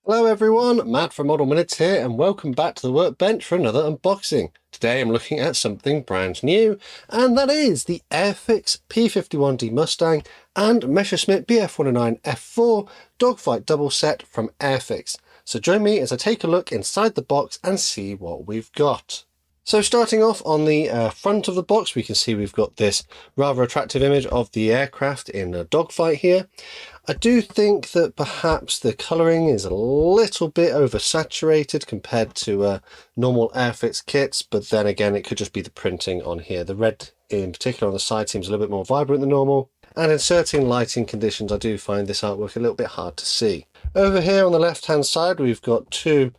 Hello everyone, Matt from Model Minutes here and welcome back to the workbench for another unboxing. Today I'm looking at something brand new, and that is the Airfix P-51D Mustang and Messerschmitt Bf109F-4 Dogfight Doubles Set from Airfix. So join me as I take a look inside the box and see what we've got. So starting off on the front of the box, we can see we've got this rather attractive image of the aircraft in a dogfight here. I do think that perhaps the colouring is a little bit oversaturated compared to normal Airfix kits, but then again it could just be the printing on here. The red in particular on the side seems a little bit more vibrant than normal, and in certain lighting conditions I do find this artwork a little bit hard to see. Over here on the left hand side we've got two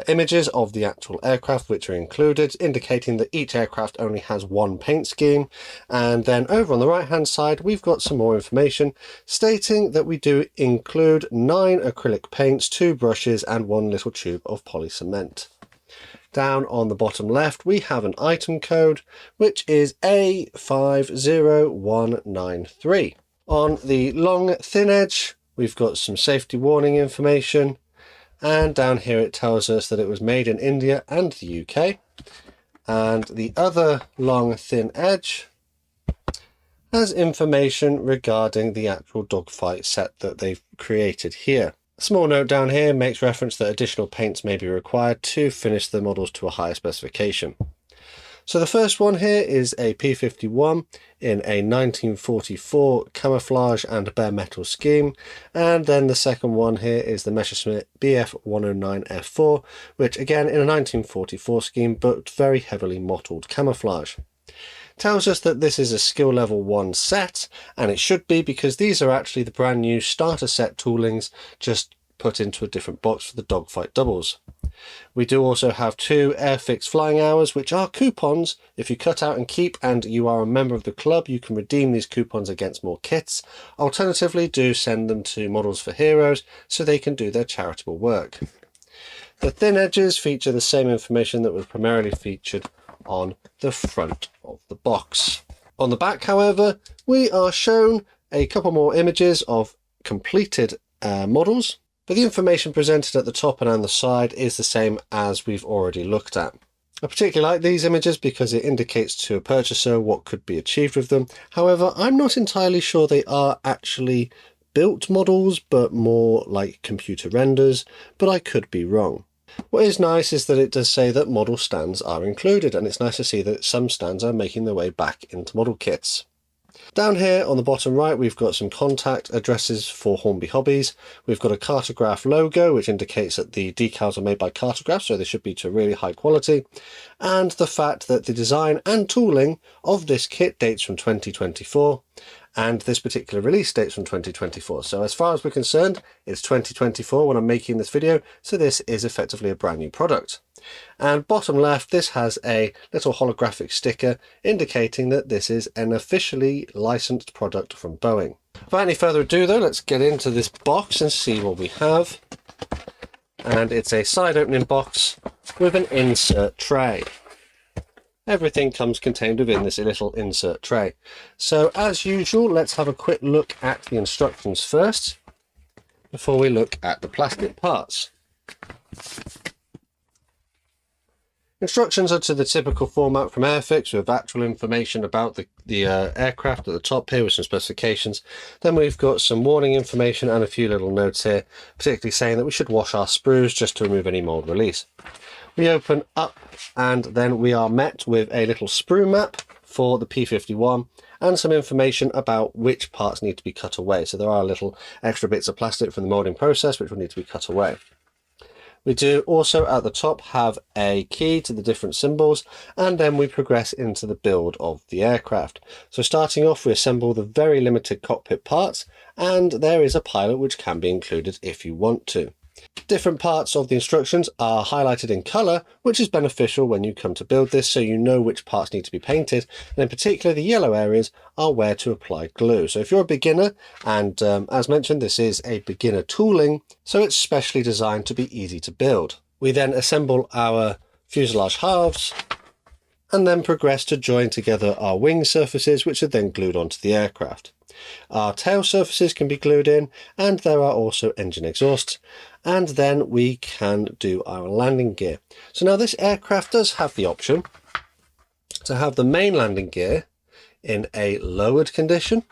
images of the actual aircraft which are included, indicating that each aircraft only has one paint scheme. And then over on the right hand side we've got some more information stating that we do include 9 acrylic paints, 2 brushes and 1 little tube of poly cement. Down on the bottom left we have an item code which is A50193. On the long thin edge we've got some safety warning information, and down here it tells us that it was made in India and the UK. And the other long thin edge has information regarding the actual dogfight set that they've created here. A small note down here makes reference that additional paints may be required to finish the models to a higher specification. So the first one here is a P-51 in a 1944 camouflage and bare metal scheme, and then the second one here is the Messerschmitt Bf109F-4, which again in a 1944 scheme but very heavily mottled camouflage. Tells us that this is a skill level 1 set, and it should be because these are actually the brand new starter set toolings just put into a different box for the dogfight doubles. We do also have 2 Airfix flying hours, which are coupons. If you cut out and keep and you are a member of the club, you can redeem these coupons against more kits. Alternatively, do send them to Models for Heroes so they can do their charitable work. The thin edges feature the same information that was primarily featured on the front of the box. On the back, however, we are shown a couple more images of completed models. But the information presented at the top and on the side is the same as we've already looked at. I particularly like these images because it indicates to a purchaser what could be achieved with them. However, I'm not entirely sure they are actually built models, but more like computer renders, but I could be wrong. What is nice is that it does say that model stands are included, and it's nice to see that some stands are making their way back into model kits. Down here on the bottom right we've got some contact addresses for Hornby Hobbies. We've got a Cartograph logo which indicates that the decals are made by Cartograph, so they should be to really high quality, and the fact that the design and tooling of this kit dates from 2024 and this particular release dates from 2024. So as far as we're concerned it's 2024 when I'm making this video, so this is effectively a brand new product. And bottom left, this has a little holographic sticker indicating that this is an officially licensed product from Boeing. Without any further ado though, let's get into this box and see what we have. And it's a side opening box with an insert tray. Everything comes contained within this little insert tray. So as usual, let's have a quick look at the instructions first before we look at the plastic parts. Instructions are to the typical format from Airfix with actual information about the aircraft at the top here with some specifications. Then we've got some warning information and a few little notes here, particularly saying that we should wash our sprues just to remove any mold release. We open up and then we are met with a little sprue map for the P-51 and some information about which parts need to be cut away. So there are little extra bits of plastic from the moulding process which will need to be cut away. We do also at the top have a key to the different symbols, and then we progress into the build of the aircraft. So starting off, we assemble the very limited cockpit parts, and there is a pilot which can be included if you want to. Different parts of the instructions are highlighted in colour, which is beneficial when you come to build this, so you know which parts need to be painted, and in particular the yellow areas are where to apply glue. So if you're a beginner, and as mentioned this is a beginner tooling, so it's specially designed to be easy to build. We then assemble our fuselage halves and then progress to join together our wing surfaces, which are then glued onto the aircraft. Our tail surfaces can be glued in, and there are also engine exhausts, and then we can do our landing gear. So now this aircraft does have the option to have the main landing gear in a lowered condition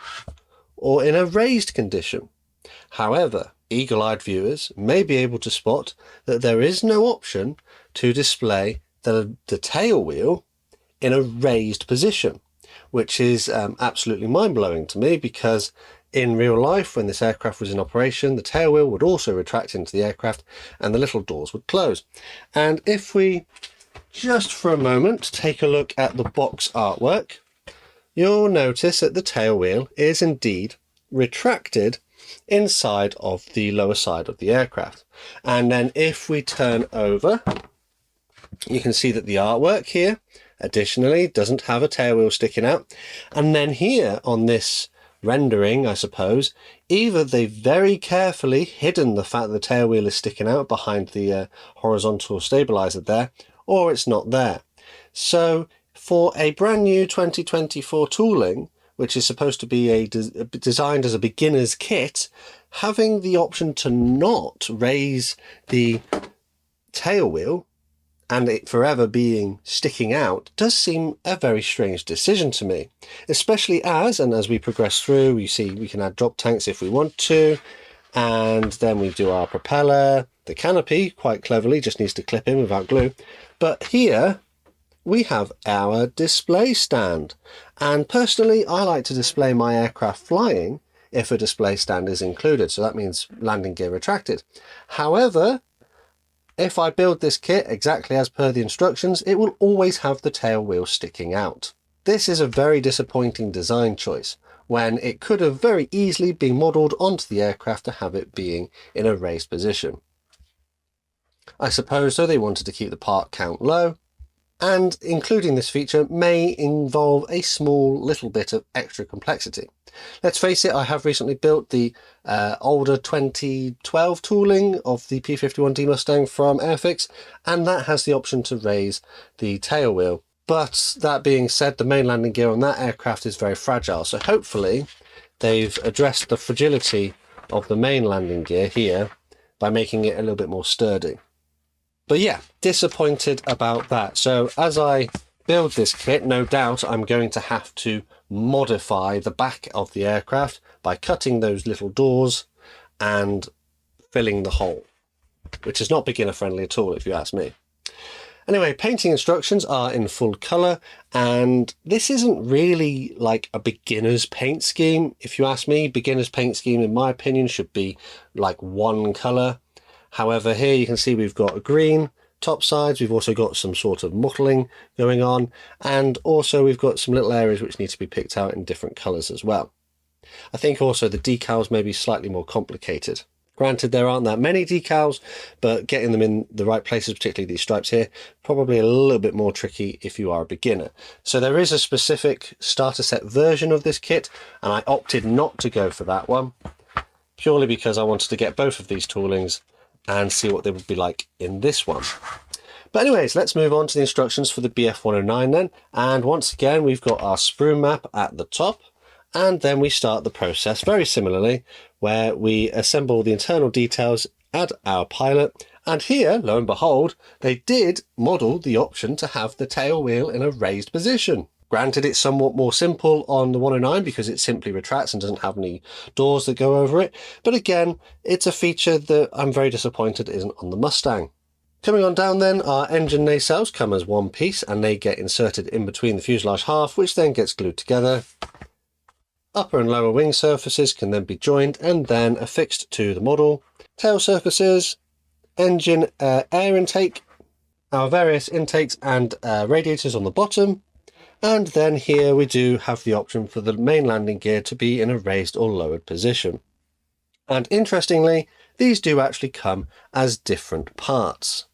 or in a raised condition. However, eagle-eyed viewers may be able to spot that there is no option to display the tail wheel in a raised position, which is absolutely mind-blowing to me, because in real life, when this aircraft was in operation, the tail wheel would also retract into the aircraft and the little doors would close. And if we just for a moment take a look at the box artwork, you'll notice that the tail wheel is indeed retracted inside of the lower side of the aircraft. And then if we turn over, you can see that the artwork here additionally doesn't have a tail wheel sticking out. And then here on this rendering, I suppose, either they've very carefully hidden the fact that the tail wheel is sticking out behind the horizontal stabilizer there, or it's not there. So for a brand new 2024 tooling, which is supposed to be designed as a beginner's kit, having the option to not raise the tail wheel and it forever being sticking out does seem a very strange decision to me, especially as we progress through, you see we can add drop tanks if we want to, and then we do our propeller. The canopy, quite cleverly, just needs to clip in without glue. But here we have our display stand, and personally I like to display my aircraft flying if a display stand is included, so that means landing gear retracted. However, if I build this kit exactly as per the instructions, it will always have the tail wheel sticking out. This is a very disappointing design choice, when it could have very easily been modelled onto the aircraft to have it being in a raised position. I suppose though they wanted to keep the part count low, and including this feature may involve a small little bit of extra complexity. Let's face it, I have recently built the older 2012 tooling of the P-51D Mustang from Airfix, and that has the option to raise the tail wheel. But that being said, the main landing gear on that aircraft is very fragile, so hopefully they've addressed the fragility of the main landing gear here by making it a little bit more sturdy. But yeah, disappointed about that. So as I build this kit, no doubt I'm going to have to modify the back of the aircraft by cutting those little doors and filling the hole, which is not beginner friendly at all if you ask me. Anyway, painting instructions are in full colour, and this isn't really like a beginner's paint scheme. If you ask me, beginner's paint scheme in my opinion should be like one colour. However, here you can see we've got a green top sides, we've also got some sort of mottling going on, and also we've got some little areas which need to be picked out in different colours as well. I think also the decals may be slightly more complicated. Granted, there aren't that many decals, but getting them in the right places, particularly these stripes here, probably a little bit more tricky if you are a beginner. So there is a specific starter set version of this kit, and I opted not to go for that one, purely because I wanted to get both of these toolings and see what they would be like in this one. But anyways, let's move on to the instructions for the Bf109 then. And once again, we've got our sprue map at the top, and then we start the process very similarly, where we assemble the internal details, add our pilot, and here, lo and behold, they did model the option to have the tail wheel in a raised position. Granted, it's somewhat more simple on the 109 because it simply retracts and doesn't have any doors that go over it. But again, it's a feature that I'm very disappointed isn't on the Mustang. Coming on down then, our engine nacelles come as one piece and they get inserted in between the fuselage half, which then gets glued together. Upper and lower wing surfaces can then be joined and then affixed to the model. Tail surfaces, engine air intake, our various intakes and radiators on the bottom. And then here we do have the option for the main landing gear to be in a raised or lowered position. And interestingly, these do actually come as different parts.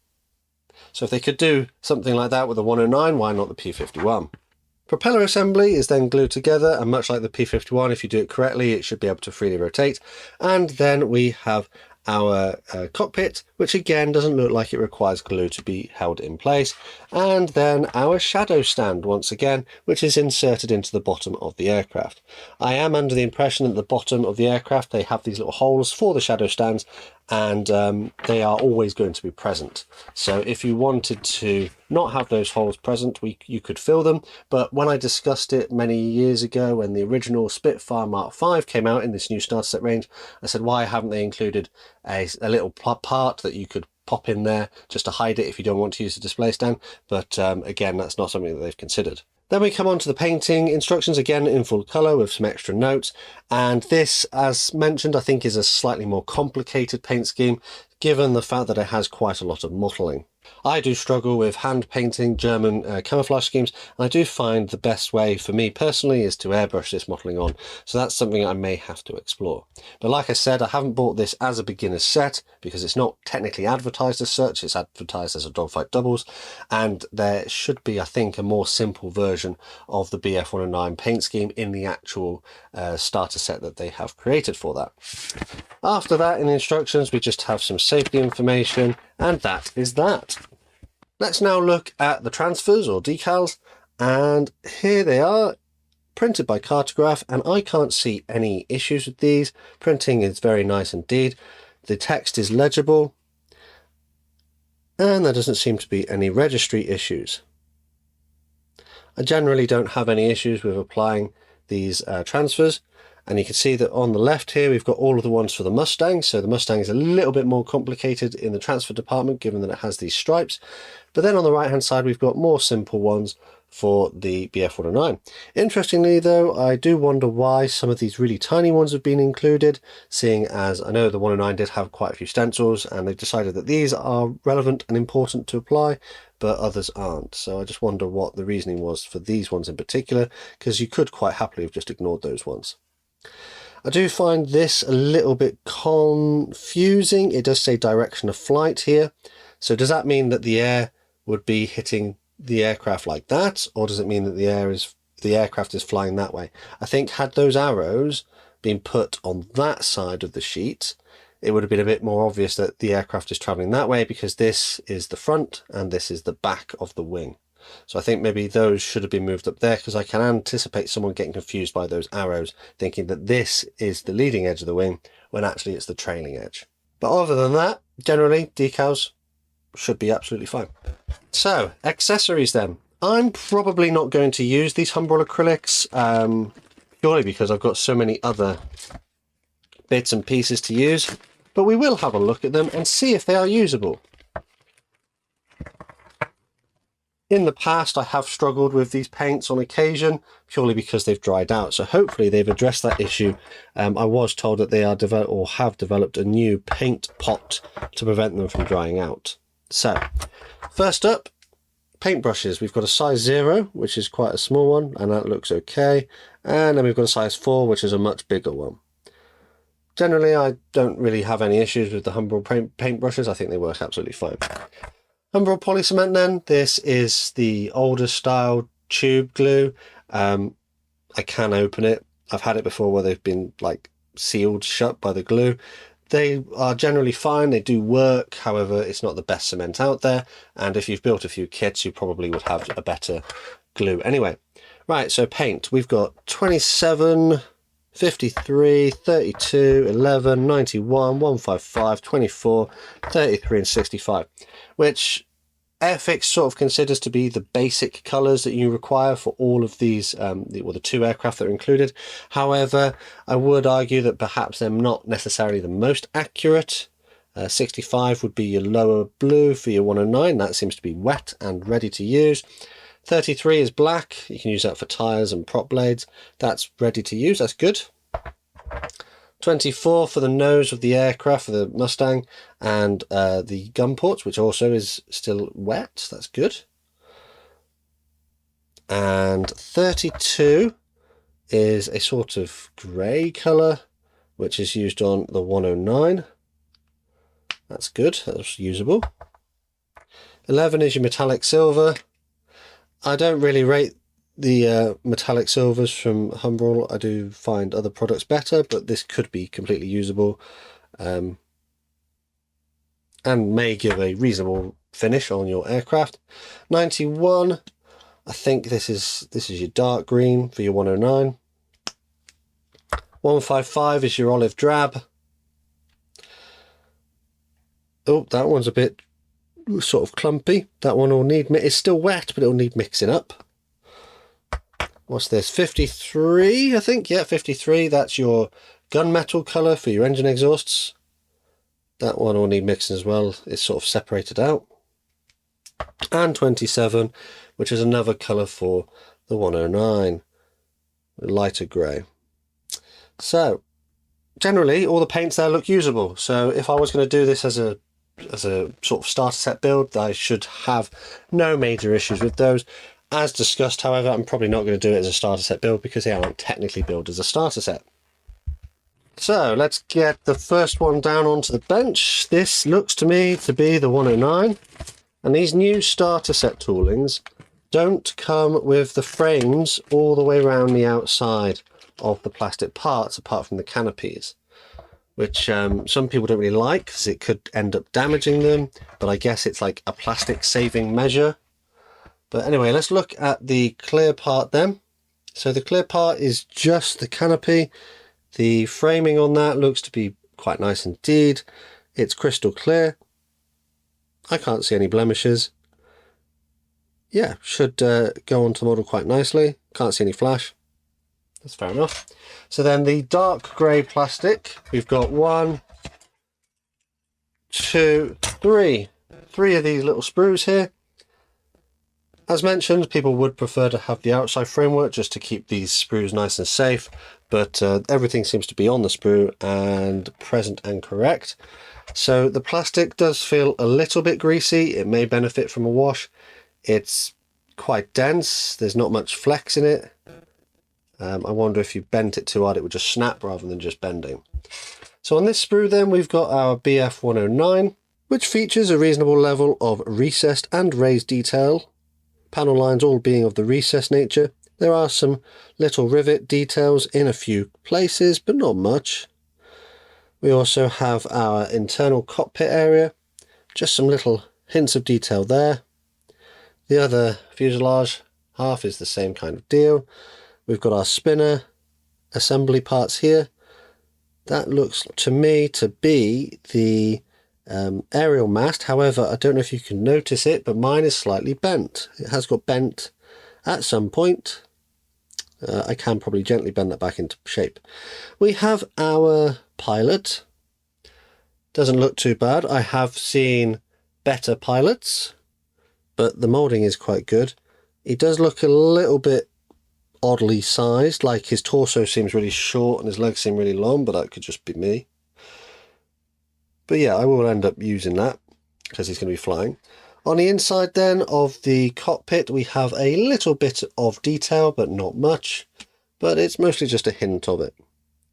So if they could do something like that with the 109, why not the P-51? Propeller assembly is then glued together, and much like the P-51, if you do it correctly, it should be able to freely rotate. And then we have our cockpit, which again doesn't look like it requires glue to be held in place, and then our shadow stand once again, which is inserted into the bottom of the aircraft. I am under the impression that the bottom of the aircraft, they have these little holes for the shadow stands, and they are always going to be present. So if you wanted to not have those holes present, you could fill them. But when I discussed it many years ago, when the original Spitfire Mark V came out in this new starter set range, I said, why haven't they included a little part that you could pop in there just to hide it if you don't want to use the display stand? But again, that's not something that they've considered. Then we come on to the painting instructions, again in full colour with some extra notes, and this, as mentioned, I think is a slightly more complicated paint scheme given the fact that it has quite a lot of mottling. I do struggle with hand painting German camouflage schemes, and I do find the best way for me personally is to airbrush this mottling on, so that's something I may have to explore. But like I said, I haven't bought this as a beginner's set because it's not technically advertised as such, it's advertised as a Dogfight Doubles, and there should be, I think, a more simple version of the Bf109 paint scheme in the actual starter set that they have created for that. After that, in the instructions, we just have some safety information, and that is that. Let's now look at the transfers or decals, and here they are, printed by Cartograph, and I can't see any issues with these. Printing is very nice indeed. The text is legible, and there doesn't seem to be any registry issues. I generally don't have any issues with applying these transfers. And you can see that on the left here, we've got all of the ones for the Mustang. So the Mustang is a little bit more complicated in the transfer department, given that it has these stripes. But then on the right-hand side, we've got more simple ones for the Bf109. Interestingly, though, I do wonder why some of these really tiny ones have been included, seeing as I know the 109 did have quite a few stencils, and they've decided that these are relevant and important to apply, but others aren't. So I just wonder what the reasoning was for these ones in particular, because you could quite happily have just ignored those ones. I do find this a little bit confusing. It does say direction of flight here. So does that mean that the air would be hitting the aircraft like that? Or does it mean that the aircraft is flying that way? I think had those arrows been put on that side of the sheet, it would have been a bit more obvious that the aircraft is traveling that way, because this is the front and this is the back of the wing. So I think maybe those should have been moved up there, because I can anticipate someone getting confused by those arrows, thinking that this is the leading edge of the wing, when actually it's the trailing edge. But other than that, generally, decals should be absolutely fine. So, accessories then. I'm probably not going to use these Humbrol acrylics, purely because I've got so many other bits and pieces to use, but we will have a look at them and see if they are usable. In the past, I have struggled with these paints on occasion, purely because they've dried out. So hopefully they've addressed that issue. I was told that they are have developed a new paint pot to prevent them from drying out. So, first up, paintbrushes. We've got a size 0, which is quite a small one, and that looks okay. And then we've got a size 4, which is a much bigger one. Generally, I don't really have any issues with the Humbrol paintbrushes. I think they work absolutely fine. Humbrol polycement then, this is the older style tube glue. I can open it. I've had it before where they've been like sealed shut by the glue. They are generally fine, they do work, however it's not the best cement out there, and if you've built a few kits you probably would have a better glue anyway. Right, so paint, we've got 27, 53, 32, 11, 91, 155, 24, 33 and 65, which Airfix sort of considers to be the basic colours that you require for all of these, the two aircraft that are included. However, I would argue that perhaps they're not necessarily the most accurate. 65 would be your lower blue for your 109, that seems to be wet and ready to use. 33 is black, you can use that for tyres and prop blades, that's ready to use, that's good. 24 for the nose of the aircraft, for the Mustang, and the gun ports, which also is still wet, that's good. And 32 is a sort of grey colour, which is used on the 109. That's good, that's usable. 11 is your metallic silver. I don't really rate the metallic silvers from Humbrol. I do find other products better, but this could be completely usable. and may give a reasonable finish on your aircraft. 91, I think this is your dark green for your 109. 155 is your olive drab. Oh, that one's a bit sort of clumpy. That one will need, it's still wet, but it'll need mixing up. What's this? 53, I think. Yeah, 53. That's your gunmetal colour for your engine exhausts. That one will need mixing as well. It's sort of separated out. And 27, which is another colour for the 109, lighter grey. So generally all the paints there look usable. So if I was going to do this as a sort of starter set build, I should have no major issues with those. As discussed, however, I'm probably not going to do it as a starter set build because they aren't technically built as a starter set. So let's get the first one down onto the bench. This looks to me to be the 109, and these new starter set toolings don't come with the frames all the way around the outside of the plastic parts apart from the canopies, which some people don't really like because it could end up damaging them, but I guess it's like a plastic saving measure. But anyway, let's look at the clear part then. So the clear part is just the canopy. The framing on that looks to be quite nice indeed. It's crystal clear. I can't see any blemishes. Yeah, should go onto the model quite nicely. Can't see any flash. That's fair enough. So then the dark grey plastic, we've got 1, 2, 3. 3 of these little sprues here. As mentioned, people would prefer to have the outside framework just to keep these sprues nice and safe, but everything seems to be on the sprue and present and correct. So the plastic does feel a little bit greasy. It may benefit from a wash. It's quite dense. There's not much flex in it. I wonder if you bent it too hard, it would just snap rather than just bending. So on this sprue then, we've got our Bf109, which features a reasonable level of recessed and raised detail. Panel lines all being of the recessed nature. There are some little rivet details in a few places, but not much. We also have our internal cockpit area, just some little hints of detail there. The other fuselage half is the same kind of deal. We've got our spinner assembly parts here. That looks to me to be the aerial mast. However, I don't know if you can notice it, but mine is slightly bent. It has got bent at some point. I can probably gently bend that back into shape. We have our pilot. Doesn't look too bad. I have seen better pilots, but the moulding is quite good. He does look a little bit oddly sized, like his torso seems really short and his legs seem really long, but that could just be me. But yeah, I will end up using that because he's going to be flying. On the inside then of the cockpit, we have a little bit of detail, but not much. But it's mostly just a hint of it.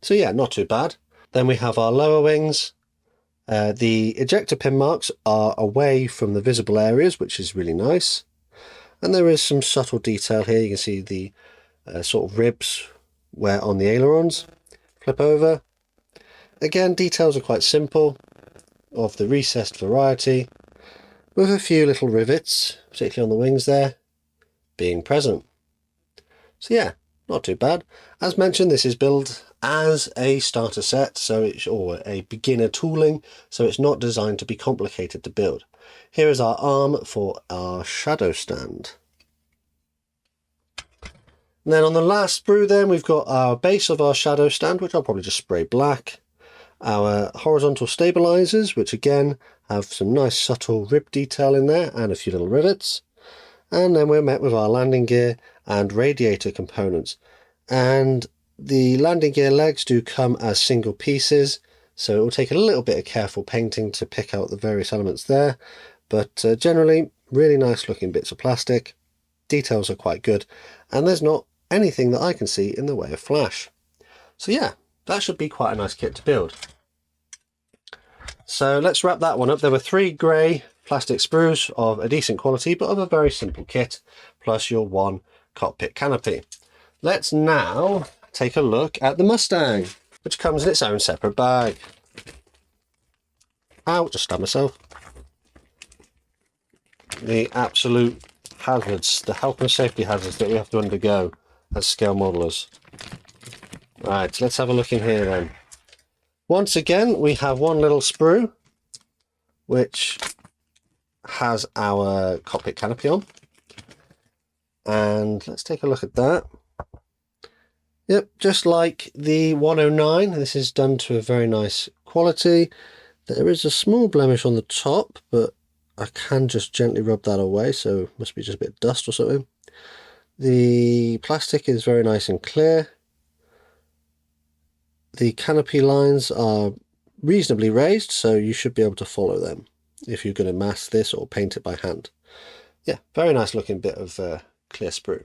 So yeah, not too bad. Then we have our lower wings. The ejector pin marks are away from the visible areas, which is really nice. And there is some subtle detail here. You can see the sort of ribs where on the ailerons. Flip over. Again, details are quite simple, of the recessed variety, with a few little rivets, particularly on the wings there, being present. So yeah, not too bad. As mentioned, this is built as a starter set, or a beginner tooling, so it's not designed to be complicated to build. Here is our arm for our shadow stand. And then on the last sprue then, we've got our base of our shadow stand, which I'll probably just spray black. Our horizontal stabilizers, which again have some nice subtle rib detail in there and a few little rivets. And then we're met with our landing gear and radiator components. And the landing gear legs do come as single pieces, so it will take a little bit of careful painting to pick out the various elements there. But generally, really nice looking bits of plastic. Details are quite good, and there's not anything that I can see in the way of flash. So yeah, that should be quite a nice kit to build. So let's wrap that one up. There were 3 grey plastic sprues of a decent quality, but of a very simple kit, plus your 1 cockpit canopy. Let's now take a look at the Mustang, which comes in its own separate bag. Ow, just stabbed myself. the absolute hazards, the health and safety hazards that we have to undergo as scale modelers. Right, let's have a look in here then. Once again, we have one little sprue which has our cockpit canopy on, and let's take a look at that. Yep, just like the 109, this is done to a very nice quality. There is a small blemish on the top, but I can just gently rub that away, so it must be just a bit of dust or something. The plastic is very nice and clear. The canopy lines are reasonably raised, so you should be able to follow them if you're going to mask this or paint it by hand. Yeah, very nice looking bit of clear sprue.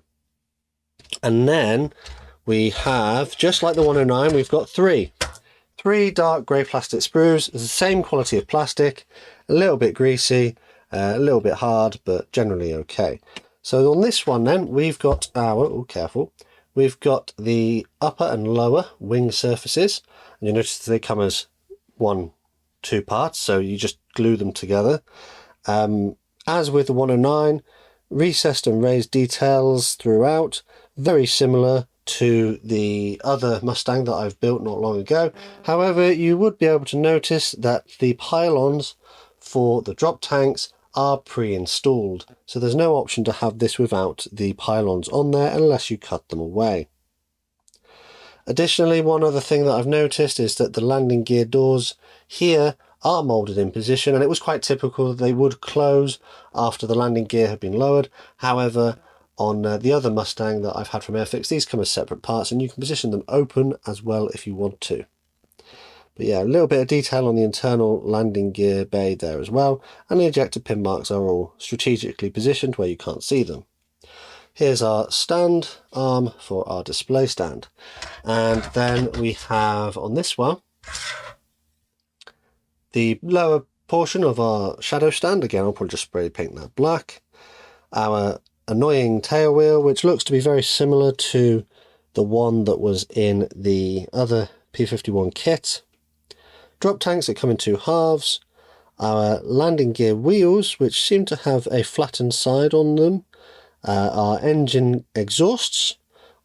And then we have, just like the 109, we've got three dark grey plastic sprues. It's the same quality of plastic, a little bit greasy, a little bit hard, but generally okay. So on this one then, we've got our, oh careful, we've got the upper and lower wing surfaces, and you notice they come as two parts, so you just glue them together. As with the 109, recessed and raised details throughout, very similar to the other Mustang that I've built not long ago. However, you would be able to notice that the pylons for the drop tanks are pre-installed, so there's no option to have this without the pylons on there unless you cut them away. Additionally, one other thing that I've noticed is that the landing gear doors here are moulded in position, and it was quite typical that they would close after the landing gear had been lowered. However, on the other Mustang that I've had from Airfix, these come as separate parts and you can position them open as well if you want to. But yeah, a little bit of detail on the internal landing gear bay there as well, and the ejector pin marks are all strategically positioned where you can't see them. Here's our stand arm for our display stand. And then we have on this one the lower portion of our shadow stand. Again, I'll probably just spray paint that black. Our annoying tail wheel, which looks to be very similar to the one that was in the other P-51 kit. Drop tanks that come in two halves. Our landing gear wheels, which seem to have a flattened side on them. Our engine exhausts,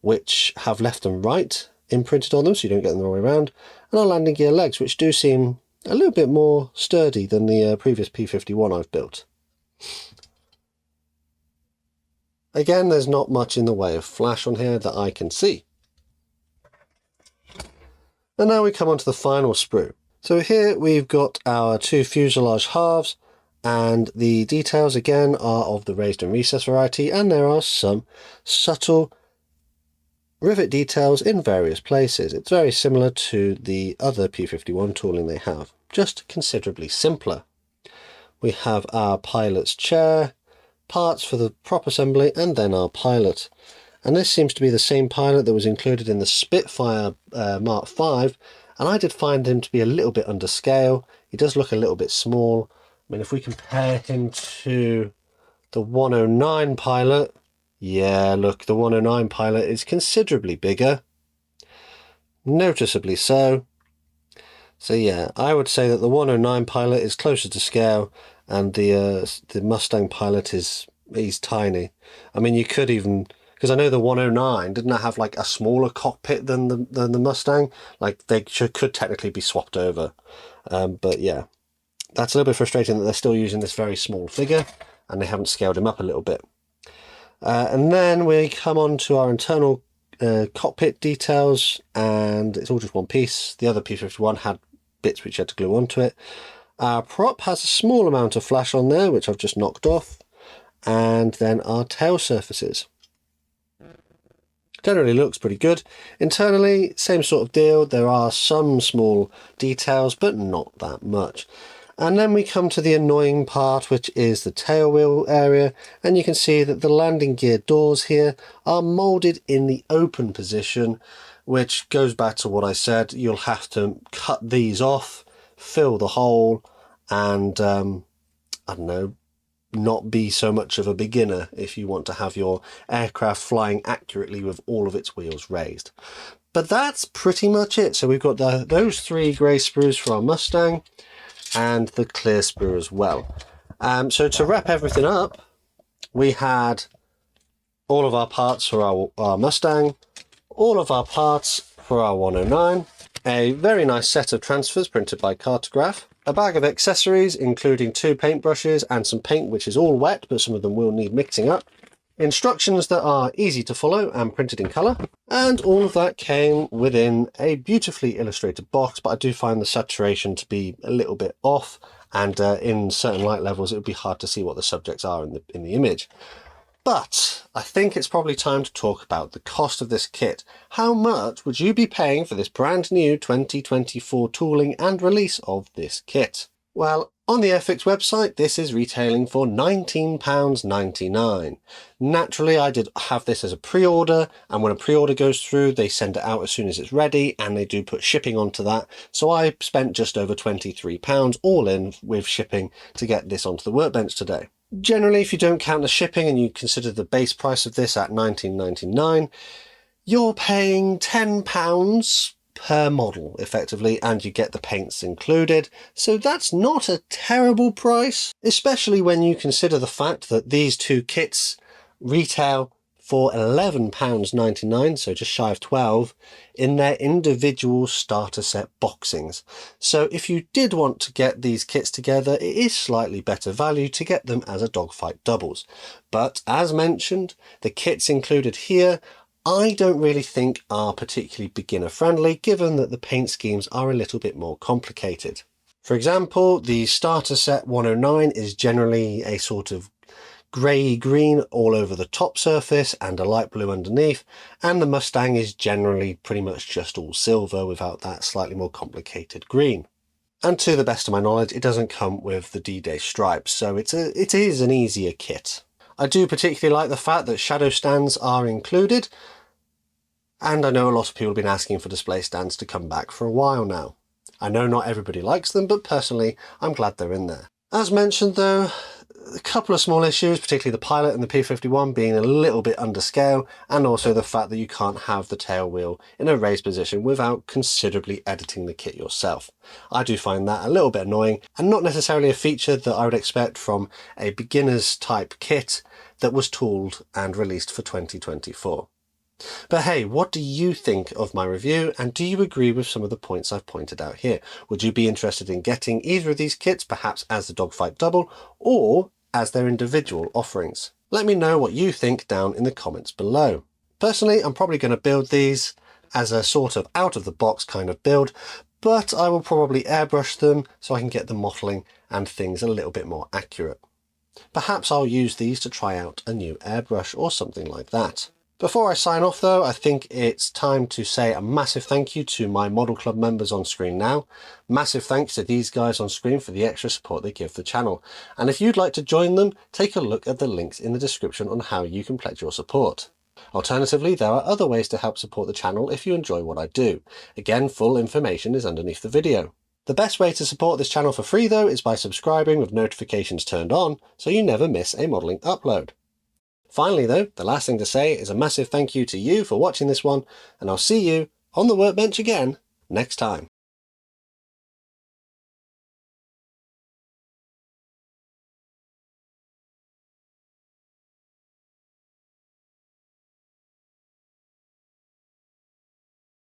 which have left and right imprinted on them so you don't get them the wrong way around. And our landing gear legs, which do seem a little bit more sturdy than the previous P-51 I've built. Again, there's not much in the way of flash on here that I can see. And now we come on to the final sprue. So here we've got our two fuselage halves, and the details again are of the raised and recessed variety, and there are some subtle rivet details in various places. It's very similar to the other P-51 tooling they have, just considerably simpler. We have our pilot's chair, parts for the prop assembly, and then our pilot. And this seems to be the same pilot that was included in the Spitfire Mark V, and I did find him to be a little bit under scale. He does look a little bit small. I mean, if we compare him to the 109 pilot, yeah, look, the 109 pilot is considerably bigger, noticeably so. So yeah, I would say that the 109 pilot is closer to scale, and the Mustang pilot he's tiny. I mean, you could even, because I know the 109 didn't have like a smaller cockpit than the Mustang. Like they could technically be swapped over, but yeah, that's a little bit frustrating that they're still using this very small figure and they haven't scaled him up a little bit. And then we come on to our internal cockpit details, and it's all just one piece. The other P-51 had bits which you had to glue onto it. Our prop has a small amount of flash on there, which I've just knocked off. And then our tail surfaces. Generally looks pretty good. Internally, same sort of deal. There are some small details, but not that much. And then we come to the annoying part, which is the tail wheel area. And you can see that the landing gear doors here are molded in the open position, which goes back to what I said. You'll have to cut these off, fill the hole, and I don't know, not be so much of a beginner if you want to have your aircraft flying accurately with all of its wheels raised. But that's pretty much it. So we've got those three grey sprues for our Mustang and the clear sprue as well. So to wrap everything up, we had all of our parts for our Mustang, all of our parts for our 109, a very nice set of transfers printed by Cartograph, a bag of accessories including 2 paintbrushes and some paint which is all wet but some of them will need mixing up, instructions that are easy to follow and printed in colour, and all of that came within a beautifully illustrated box, but I do find the saturation to be a little bit off, and in certain light levels it would be hard to see what the subjects are in the image. But I think it's probably time to talk about the cost of this kit. How much would you be paying for this brand new 2024 tooling and release of this kit? Well, on the Airfix website, this is retailing for £19.99. Naturally, I did have this as a pre-order, and when a pre-order goes through, they send it out as soon as it's ready, and they do put shipping onto that. So I spent just over £23 all in with shipping to get this onto the workbench today. Generally, if you don't count the shipping and you consider the base price of this at £19.99, you're paying £10 per model effectively, and you get the paints included. So that's not a terrible price, especially when you consider the fact that these 2 kits retail for £11.99, so just shy of 12, in their individual starter set boxings. So if you did want to get these kits together, it is slightly better value to get them as a Dogfight Doubles. But as mentioned, the kits included here I don't really think are particularly beginner friendly, given that the paint schemes are a little bit more complicated. For example, the starter set 109 is generally a sort of grey-green all over the top surface and a light blue underneath, and the Mustang is generally pretty much just all silver without that slightly more complicated green. And to the best of my knowledge, it doesn't come with the D-Day stripes, so it is an easier kit. I do particularly like the fact that shadow stands are included, and I know a lot of people have been asking for display stands to come back for a while now. I know not everybody likes them, but personally I'm glad they're in there. As mentioned though, a couple of small issues, particularly the Pilot and the P-51 being a little bit under scale, and also the fact that you can't have the tail wheel in a raised position without considerably editing the kit yourself. I do find that a little bit annoying, and not necessarily a feature that I would expect from a beginner's type kit that was tooled and released for 2024. But hey, what do you think of my review, and do you agree with some of the points I've pointed out here? Would you be interested in getting either of these kits, perhaps as the Dogfight Double, or as their individual offerings? Let me know what you think down in the comments below. Personally, I'm probably going to build these as a sort of out-of-the-box kind of build, but I will probably airbrush them so I can get the modelling and things a little bit more accurate. Perhaps I'll use these to try out a new airbrush or something like that. Before I sign off though, I think it's time to say a massive thank you to my Model Club members on screen now. Massive thanks to these guys on screen for the extra support they give the channel. And if you'd like to join them, take a look at the links in the description on how you can pledge your support. Alternatively, there are other ways to help support the channel if you enjoy what I do. Again, full information is underneath the video. The best way to support this channel for free though is by subscribing with notifications turned on so you never miss a modelling upload. Finally though, the last thing to say is a massive thank you to you for watching this one, and I'll see you on the workbench again next time.